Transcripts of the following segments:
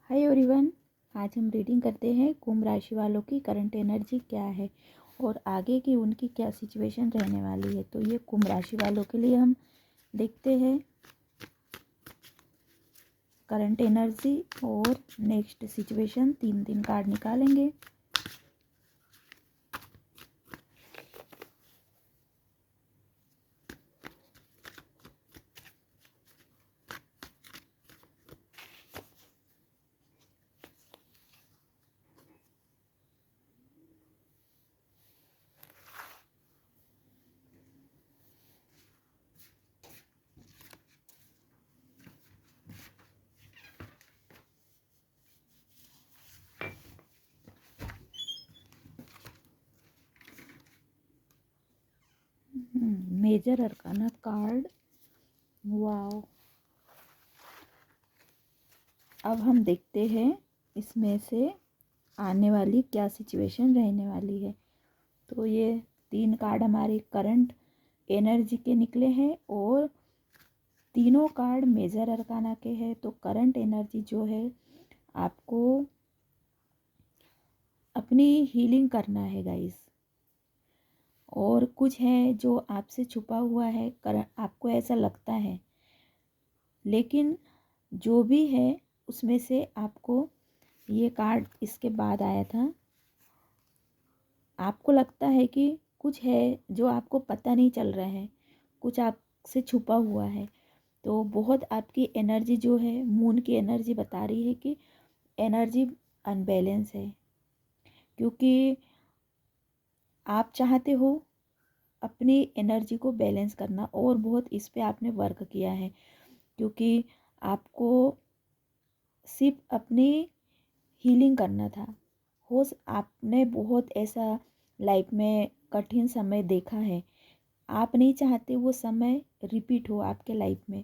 Hi everyone. आज हम reading करते हैं कुंभ राशि वालों की करंट एनर्जी क्या है और आगे की उनकी क्या सिचुएशन रहने वाली है। तो ये कुंभ राशि वालों के लिए हम देखते हैं करंट एनर्जी और नेक्स्ट सिचुएशन। 3 कार्ड निकालेंगे। Major arcana card. वाओ। अब हम देखते हैं इसमें से आने वाली क्या सिचुएशन रहने वाली है। तो ये 3 कार्ड हमारे करंट एनर्जी के निकले हैं और तीनों कार्ड मेजर अरकाना के हैं। तो करंट एनर्जी जो है, आपको अपनी हीलिंग करना है गाइस। और कुछ है जो आपसे छुपा हुआ है, आपको ऐसा लगता है, लेकिन जो भी है उसमें से आपको ये कार्ड इसके बाद आया था। आपको लगता है कि कुछ है जो आपको पता नहीं चल रहा है, कुछ आपसे छुपा हुआ है। तो बहुत आपकी एनर्जी जो है, मून की एनर्जी बता रही है कि एनर्जी अनबैलेंस है, क्योंकि आप चाहते हो अपनी एनर्जी को बैलेंस करना और बहुत इस पे आपने वर्क किया है, क्योंकि आपको सिर्फ अपनी हीलिंग करना था। आपने बहुत ऐसा लाइफ में कठिन समय देखा है, आप नहीं चाहते वो समय रिपीट हो आपके लाइफ में।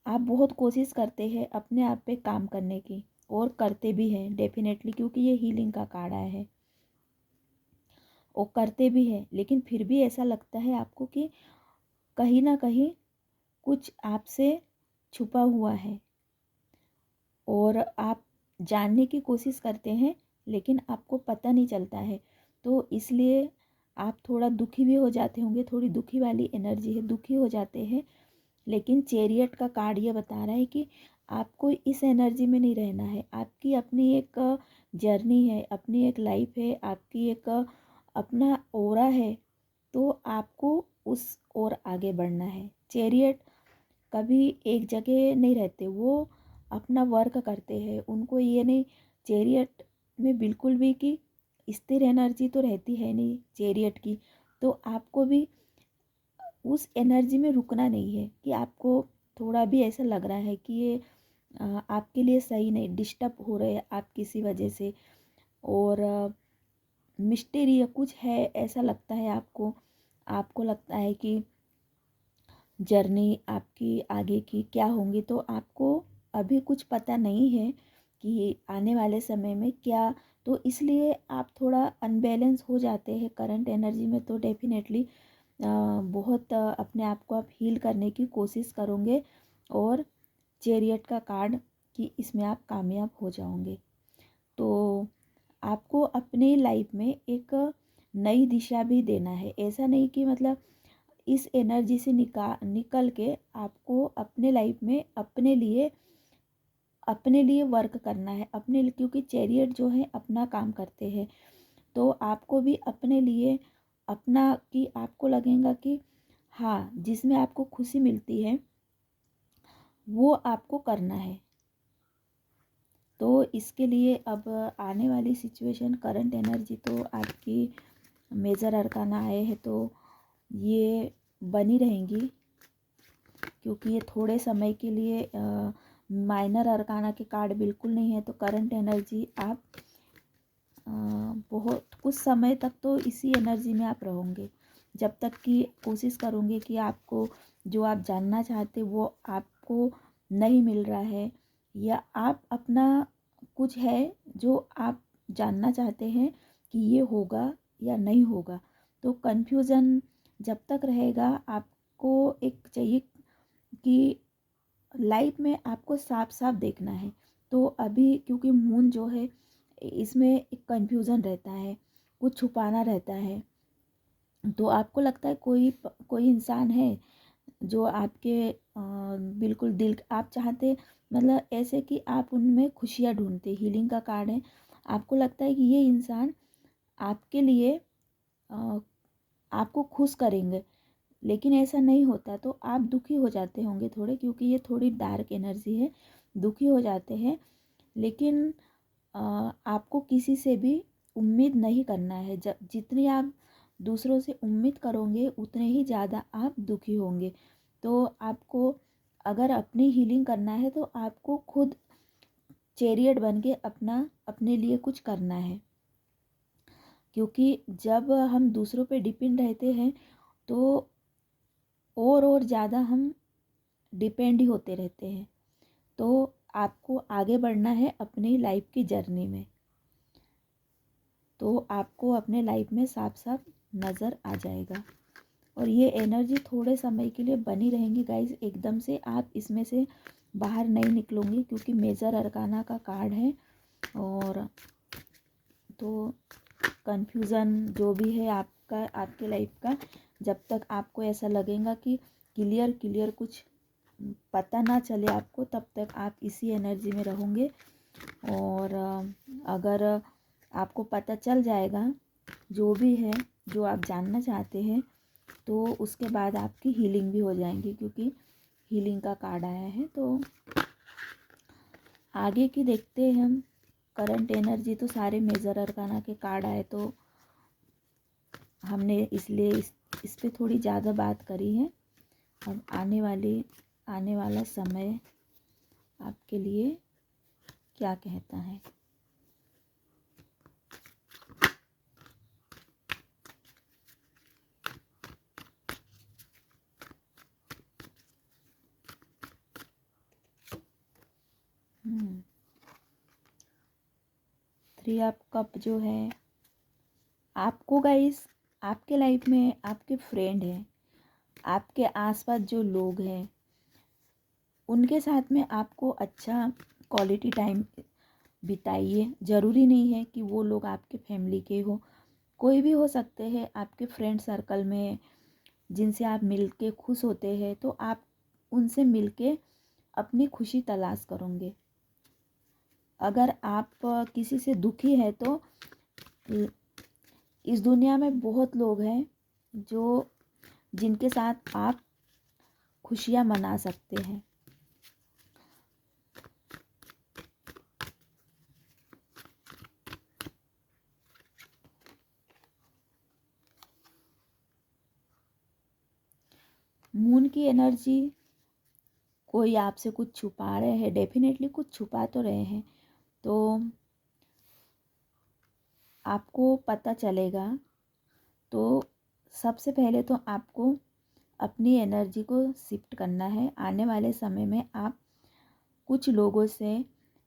आप बहुत कोशिश करते हैं अपने आप पे काम करने की, और करते भी हैं डेफिनेटली, क्योंकि ये हीलिंग का कार्ड आया है। और करते भी हैं, लेकिन फिर भी ऐसा लगता है आपको कि कहीं ना कहीं कुछ आपसे छुपा हुआ है और आप जानने की कोशिश करते हैं, लेकिन आपको पता नहीं चलता है। तो इसलिए आप थोड़ा दुखी भी हो जाते होंगे, थोड़ी दुखी वाली एनर्जी है, दुखी हो जाते हैं। लेकिन चैरियट का कार्ड ये बता रहा है कि आपको इस एनर्जी में नहीं रहना है। आपकी अपनी एक जर्नी है, अपनी एक लाइफ है, आपकी एक अपना ओरा है। तो आपको उस ओर आगे बढ़ना है। चैरियट कभी एक जगह नहीं रहते, वो अपना वर्क करते हैं। उनको ये नहीं, चैरियट में बिल्कुल भी कि स्थिर एनर्जी तो रहती है नहीं चैरियट की। तो आपको भी उस एनर्जी में रुकना नहीं है कि आपको थोड़ा भी ऐसा लग रहा है कि ये आपके लिए सही नहीं, डिस्टर्ब हो रहे हैं आप किसी वजह से, और मिस्टेरी या कुछ है ऐसा लगता है आपको। आपको लगता है कि जर्नी आपकी आगे की क्या होंगी, तो आपको अभी कुछ पता नहीं है कि आने वाले समय में क्या। तो इसलिए आप थोड़ा अनबैलेंस हो जाते हैं करंट एनर्जी में। तो डेफिनेटली बहुत अपने आप को आप हील करने की कोशिश करोगे, और चैरियट का कार्ड कि इसमें आप कामयाब हो जाओगे। तो आपको अपनी लाइफ में एक नई दिशा भी देना है। ऐसा नहीं कि मतलब इस एनर्जी से निकल के आपको अपने लाइफ में अपने लिए वर्क करना है, अपने लिए, क्योंकि चैरियट जो है अपना काम करते हैं। तो आपको भी अपने लिए अपना, कि आपको लगेगा कि हाँ, जिसमें आपको खुशी मिलती है वो आपको करना है। तो इसके लिए अब आने वाली सिचुएशन, करंट एनर्जी तो आपकी मेजर अरकाना आए हैं, तो ये बनी रहेंगी, क्योंकि ये थोड़े समय के लिए माइनर अरकाना के कार्ड बिल्कुल नहीं है। तो करंट एनर्जी आप बहुत कुछ समय तक तो इसी एनर्जी में आप रहोगे, जब तक कि कोशिश करोगे कि आपको जो आप जानना चाहते वो आपको नहीं मिल रहा है, या आप अपना कुछ है जो आप जानना चाहते हैं कि ये होगा या नहीं होगा। तो कन्फ्यूज़न जब तक रहेगा, आपको एक चाहिए कि लाइफ में आपको साफ साफ देखना है तो अभी क्योंकि मून जो है इसमें एक कन्फ्यूज़न रहता है, कुछ छुपाना रहता है। तो आपको लगता है कोई इंसान है जो आपके बिल्कुल दिल आप चाहते, मतलब ऐसे कि आप उनमें खुशियाँ ढूंढते, हीलिंग का कार्ड है। आपको लगता है कि ये इंसान आपके लिए अ, आपको खुश करेंगे, लेकिन ऐसा नहीं होता तो आप दुखी हो जाते होंगे थोड़े, क्योंकि ये थोड़ी डार्क एनर्जी है, दुखी हो जाते हैं। लेकिन आपको किसी से भी उम्मीद नहीं करना है। जब जितनी आप दूसरों से उम्मीद करोगे उतने ही ज़्यादा आप दुखी होंगे। तो आपको अगर अपनी हीलिंग करना है तो आपको खुद चैरियट बन के अपने लिए कुछ करना है, क्योंकि जब हम दूसरों पे डिपेंड रहते हैं तो और ज़्यादा हम डिपेंड ही होते रहते हैं। तो आपको आगे बढ़ना है अपनी लाइफ की जर्नी में, तो आपको अपने लाइफ में साफ साफ नज़र आ जाएगा। और ये एनर्जी थोड़े समय के लिए बनी रहेंगी गाइस, एकदम से आप इसमें से बाहर नहीं निकलोगे, क्योंकि मेजर अरकाना का कार्ड है। और तो कन्फ्यूज़न जो भी है आपका, आपके लाइफ का, जब तक आपको ऐसा लगेगा कि क्लियर कुछ पता ना चले आपको, तब तक आप इसी एनर्जी में रहोगे। और अगर आपको पता चल जाएगा जो भी है, जो आप जानना चाहते हैं, तो उसके बाद आपकी हीलिंग भी हो जाएंगी, क्योंकि हीलिंग का कार्ड आया है। तो आगे की देखते हैं हम। करंट एनर्जी तो सारे मेजर अरकाना के कार्ड आए, तो हमने इसलिए इस पे थोड़ी ज़्यादा बात करी है। अब आने वाला समय आपके लिए क्या कहता है। थ्री ऑफ कप जो है, आपको गाइस आपके लाइफ में आपके फ्रेंड हैं, आपके आसपास जो लोग हैं, उनके साथ में आपको अच्छा क्वालिटी टाइम बिताइए। ज़रूरी नहीं है कि वो लोग आपके फैमिली के हो, कोई भी हो सकते हैं आपके फ्रेंड सर्कल में जिनसे आप मिल के खुश होते हैं। तो आप उनसे मिल के अपनी खुशी तलाश करोगे। अगर आप किसी से दुखी है तो इस दुनिया में बहुत लोग हैं जो जिनके साथ आप खुशियाँ मना सकते हैं। मून की एनर्जी, कोई आपसे कुछ छुपा रहे हैं, डेफिनेटली कुछ छुपा तो रहे हैं, तो आपको पता चलेगा। तो सबसे पहले तो आपको अपनी एनर्जी को शिफ्ट करना है। आने वाले समय में आप कुछ लोगों से,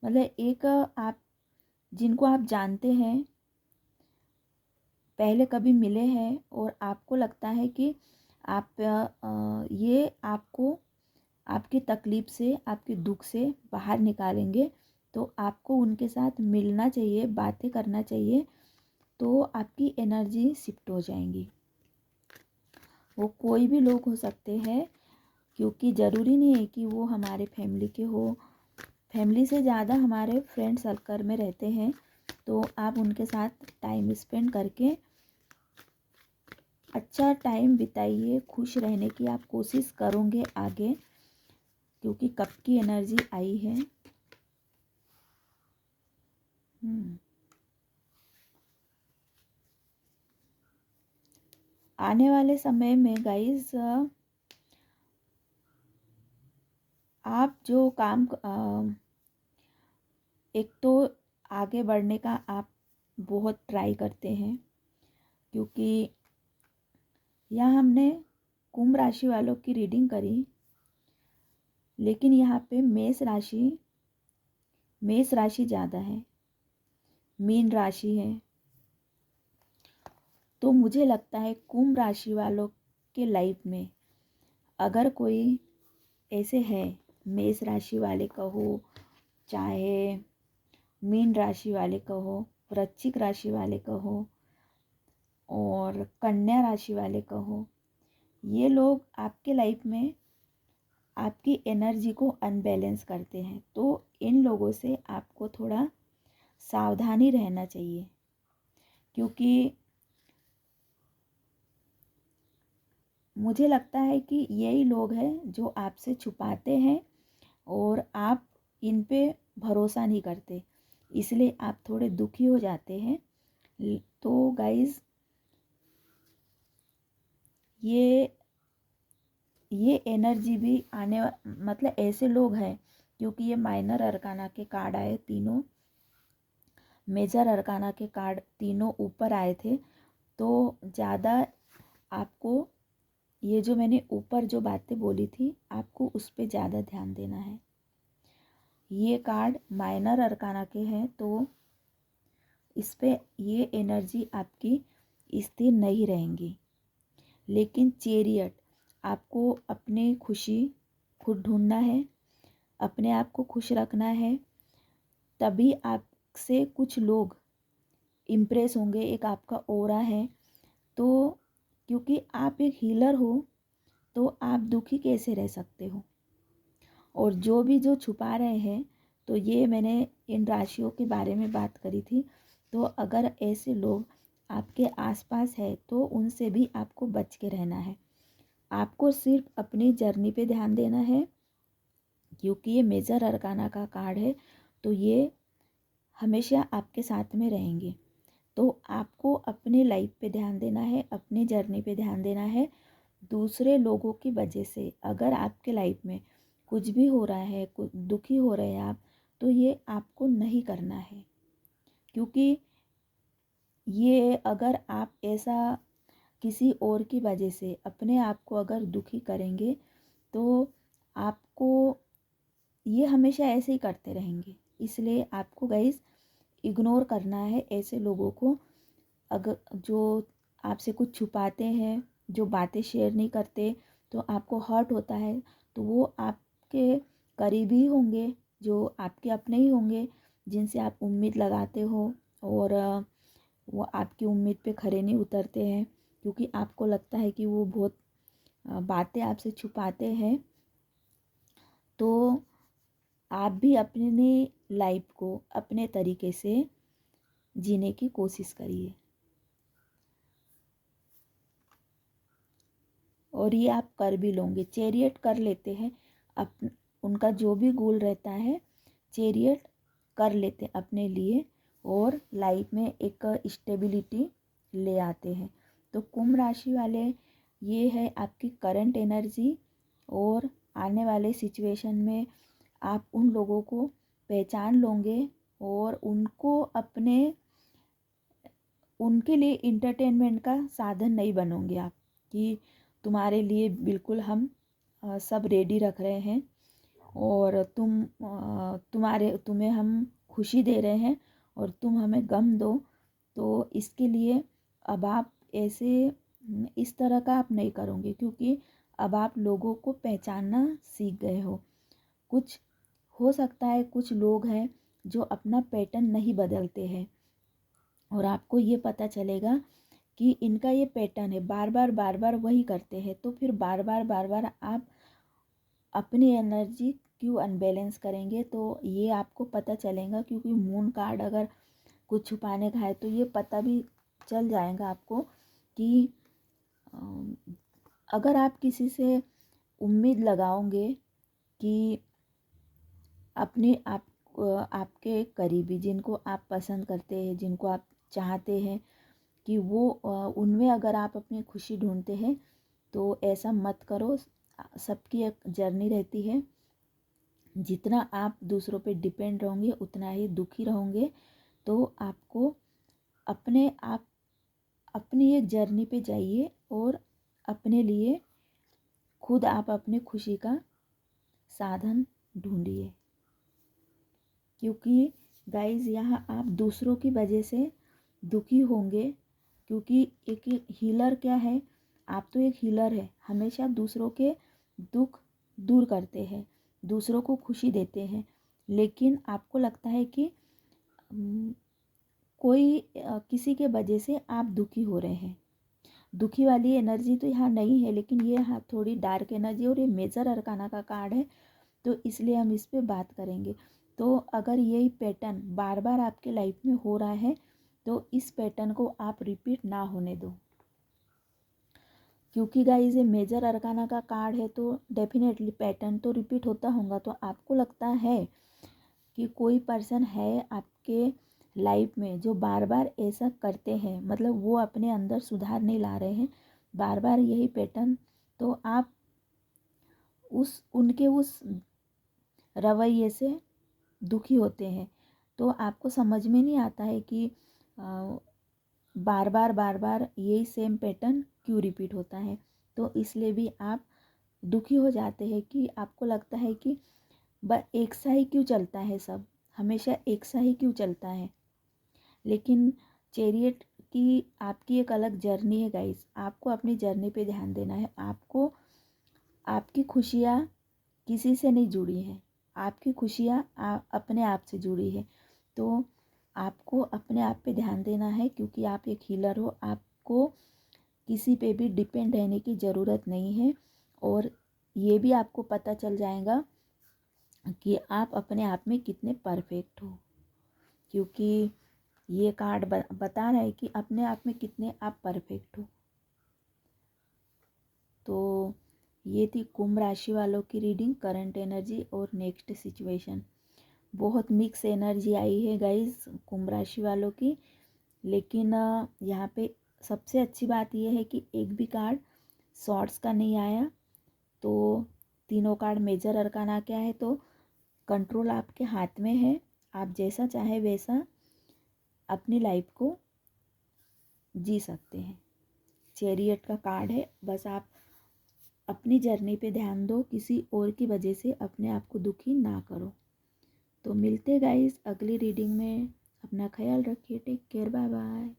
मतलब एक आप जिनको आप जानते हैं, पहले कभी मिले हैं, और आपको लगता है कि आप ये आपको आपकी तकलीफ़ से, आपके दुख से बाहर निकालेंगे, तो आपको उनके साथ मिलना चाहिए, बातें करना चाहिए, तो आपकी एनर्जी शिफ्ट हो जाएंगी। वो कोई भी लोग हो सकते हैं, क्योंकि ज़रूरी नहीं है कि वो हमारे फैमिली के हो। फैमिली से ज़्यादा हमारे फ्रेंड सर्कल में रहते हैं, तो आप उनके साथ टाइम स्पेंड करके अच्छा टाइम बिताइए। खुश रहने की आप कोशिश करोगे आगे, क्योंकि कब की एनर्जी आई है। आने वाले समय में गाइस आप जो काम एक तो आगे बढ़ने का आप बहुत ट्राई करते हैं, क्योंकि यहाँ हमने कुंभ राशि वालों की रीडिंग करी, लेकिन यहाँ पे मेष राशि ज़्यादा है, मीन राशि है। तो मुझे लगता है कुंभ राशि वालों के लाइफ में अगर कोई ऐसे है, मेष राशि वाले कहो चाहे मीन राशि वाले का हो, वृश्चिक राशि वाले का हो और कन्या राशि वाले का हो, ये लोग आपके लाइफ में आपकी एनर्जी को अनबैलेंस करते हैं। तो इन लोगों से आपको थोड़ा सावधानी रहना चाहिए, क्योंकि मुझे लगता है कि यही लोग हैं जो आपसे छुपाते हैं और आप इन पे भरोसा नहीं करते, इसलिए आप थोड़े दुखी हो जाते हैं। तो गाइज़, ये एनर्जी भी मतलब ऐसे लोग हैं, क्योंकि ये माइनर अरकाना के कार्ड आए तीनों, मेजर अरकाना के कार्ड तीनों ऊपर आए थे। तो ज़्यादा आपको ये जो मैंने ऊपर जो बातें बोली थी, आपको उस पर ज़्यादा ध्यान देना है। ये कार्ड माइनर अरकाना के हैं, तो इस पे ये एनर्जी आपकी स्थिर नहीं रहेंगी। लेकिन चेरियट, आपको अपनी खुशी खुद ढूंढना है, अपने आप को खुश रखना है, तभी आपसे कुछ लोग इम्प्रेस होंगे। एक आपका ऑरा है, तो क्योंकि आप एक हीलर हो, तो आप दुखी कैसे रह सकते हो। और जो छुपा रहे हैं, तो ये मैंने इन राशियों के बारे में बात करी थी। तो अगर ऐसे लोग आपके आसपास है, तो उनसे भी आपको बच के रहना है। आपको सिर्फ अपनी जर्नी पे ध्यान देना है, क्योंकि ये मेजर अरकाना का कार्ड है, तो ये हमेशा आपके साथ में रहेंगे। तो आपको अपनी लाइफ पे ध्यान देना है, अपनी जर्नी पे ध्यान देना है। दूसरे लोगों की वजह से अगर आपके लाइफ में कुछ भी हो रहा है, कुछ दुखी हो रहे हैं आप, तो ये आपको नहीं करना है। क्योंकि ये अगर आप ऐसा किसी और की वजह से अपने आप को अगर दुखी करेंगे, तो आपको ये हमेशा ऐसे ही करते रहेंगे। इसलिए आपको गाइस इग्नोर करना है ऐसे लोगों को। अगर जो आपसे कुछ छुपाते हैं, जो बातें शेयर नहीं करते, तो आपको हर्ट होता है, तो वो आपके करीबी होंगे, जो आपके अपने ही होंगे, जिनसे आप उम्मीद लगाते हो, और वो आपकी उम्मीद पे खरे नहीं उतरते हैं, क्योंकि आपको लगता है कि वो बहुत बातें आपसे छुपाते हैं। तो आप भी अपनी लाइफ को अपने तरीके से जीने की कोशिश करिए, और ये आप कर भी लोगे। चैरियट कर लेते हैं, उनका जो भी गोल रहता है, चैरियट कर लेते हैं अपने लिए, और लाइफ में एक स्टेबिलिटी ले आते हैं। तो कुंभ राशि वाले, ये है आपकी करंट एनर्जी, और आने वाले सिचुएशन में आप उन लोगों को पहचान लोगे और उनको उनके लिए इंटरटेनमेंट का साधन नहीं बनोगे आप, कि तुम्हारे लिए बिल्कुल हम सब रेडी रख रहे हैं, और तुम्हें हम खुशी दे रहे हैं और तुम हमें गम दो। तो इसके लिए अब आप ऐसे इस तरह का आप नहीं करोगे, क्योंकि अब आप लोगों को पहचानना सीख गए हो। कुछ हो सकता है कुछ लोग हैं जो अपना पैटर्न नहीं बदलते हैं, और आपको ये पता चलेगा कि इनका ये पैटर्न है, बार बार वही करते हैं, तो फिर बार बार आप अपनी एनर्जी क्यों अनबैलेंस करेंगे। तो ये आपको पता चलेगा, क्योंकि मून कार्ड अगर कुछ छुपाने का है, तो ये पता भी चल जाएगा आपको कि अगर आप किसी से उम्मीद लगाओगे कि अपने आपके करीबी, जिनको आप पसंद करते हैं, जिनको आप चाहते हैं, कि वो उनमें अगर आप अपनी खुशी ढूंढते हैं, तो ऐसा मत करो। सबकी एक जर्नी रहती है, जितना आप दूसरों पे डिपेंड रहोगे उतना ही दुखी रहोगे। तो आपको आप अपनी एक जर्नी पे जाइए, और अपने लिए खुद आप अपनी खुशी का साधन ढूंढिए। क्योंकि गाइज़, यहाँ आप दूसरों की वजह से दुखी होंगे, क्योंकि एक हीलर क्या है, आप तो एक हीलर है, हमेशा दूसरों के दुख दूर करते हैं, दूसरों को खुशी देते हैं। लेकिन आपको लगता है कि कोई किसी के वजह से आप दुखी हो रहे हैं। दुखी वाली एनर्जी तो यहाँ नहीं है, लेकिन ये हाँ थोड़ी डार्क एनर्जी, और ये मेजर अरकाना का कार्ड है, तो इसलिए हम इस पे बात करेंगे। तो अगर यही पैटर्न बार बार आपके लाइफ में हो रहा है तो इस पैटर्न को आप रिपीट ना होने दो, क्योंकि गाइस ये मेजर अरकाना का कार्ड है, तो डेफिनेटली पैटर्न तो रिपीट होता होगा। तो आपको लगता है कि कोई पर्सन है आपके लाइफ में जो बार बार ऐसा करते हैं, मतलब वो अपने अंदर सुधार नहीं ला रहे हैं, बार बार यही पैटर्न, तो आप उनके उस रवैये से दुखी होते हैं। तो आपको समझ में नहीं आता है कि बार बार यही सेम पैटर्न क्यों रिपीट होता है। तो इसलिए भी आप दुखी हो जाते हैं कि आपको लगता है कि एक सा ही क्यों चलता है, सब हमेशा एक सा ही क्यों चलता है। लेकिन चैरियट की आपकी एक अलग जर्नी है गाइस, आपको अपनी जर्नी पे ध्यान देना है। आपको आपकी खुशियाँ किसी से नहीं जुड़ी है, आपकी खुशियाँ अपने आप से जुड़ी है। तो आपको अपने आप पे ध्यान देना है, क्योंकि आप एक हीलर हो, आपको किसी पे भी डिपेंड रहने की ज़रूरत नहीं है। और ये भी आपको पता चल जाएगा कि आप अपने आप में कितने परफेक्ट हो, क्योंकि ये कार्ड बता रहा है कि अपने आप में कितने आप परफेक्ट हो। तो ये थी कुंभ राशि वालों की रीडिंग, करंट एनर्जी और नेक्स्ट सिचुएशन। बहुत मिक्स एनर्जी आई है गाइस कुंभ राशि वालों की, लेकिन यहाँ पे सबसे अच्छी बात यह है कि एक भी कार्ड शॉर्ट्स का नहीं आया। तो तीनों कार्ड मेजर अरकाना क्या है, तो कंट्रोल आपके हाथ में है, आप जैसा चाहे वैसा अपनी लाइफ को जी सकते हैं। चैरियट का कार्ड है, बस आप अपनी जर्नी पे ध्यान दो, किसी और की वजह से अपने आप को दुखी ना करो। तो मिलते गाइस अगली रीडिंग में, अपना ख्याल रखिए, टेक केयर, बाय बाय।